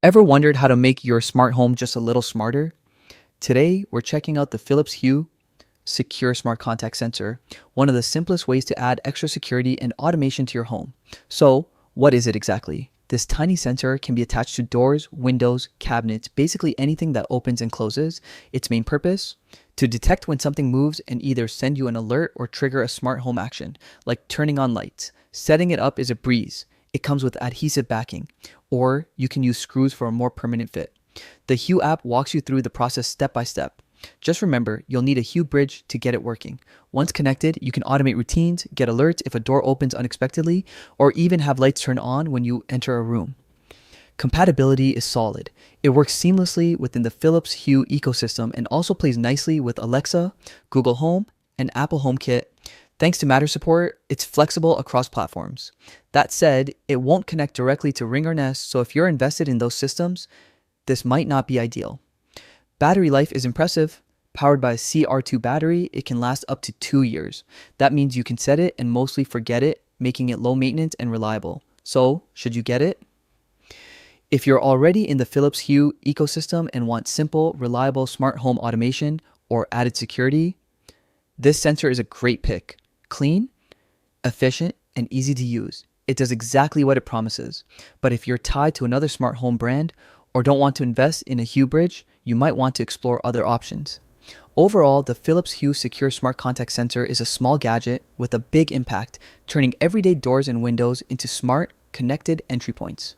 Ever wondered how to make your smart home just a little smarter? Today, we're checking out the Philips Hue Secure Smart Contact Sensor, one of the simplest ways to add extra security and automation to your home. So, what is it exactly? This tiny sensor can be attached to doors, windows, cabinets, basically anything that opens and closes. Its main purpose? To detect when something moves and either send you an alert or trigger a smart home action, like turning on lights. Setting it up is a breeze. It comes with adhesive backing, or you can use screws for a more permanent fit. The Hue app walks you through the process step by step. Just remember, you'll need a Hue bridge to get it working. Once connected, you can automate routines, get alerts if a door opens unexpectedly, or even have lights turn on when you enter a room. Compatibility is solid. It works seamlessly within the Philips Hue ecosystem and also plays nicely with Alexa, Google Home, and Apple HomeKit. Thanks to Matter support, it's flexible across platforms. That said, it won't connect directly to Ring or Nest, so if you're invested in those systems, this might not be ideal. Battery life is impressive. Powered by a CR2 battery, it can last up to 2 years. That means you can set it and mostly forget it, making it low maintenance and reliable. So, should you get it? If you're already in the Philips Hue ecosystem and want simple, reliable smart home automation or added security, this sensor is a great pick. Clean, efficient, and easy to use. It does exactly what it promises. But if you're tied to another smart home brand or don't want to invest in a Hue bridge, you might want to explore other options. Overall, the Philips Hue Secure Smart Contact Sensor is a small gadget with a big impact, turning everyday doors and windows into smart, connected entry points.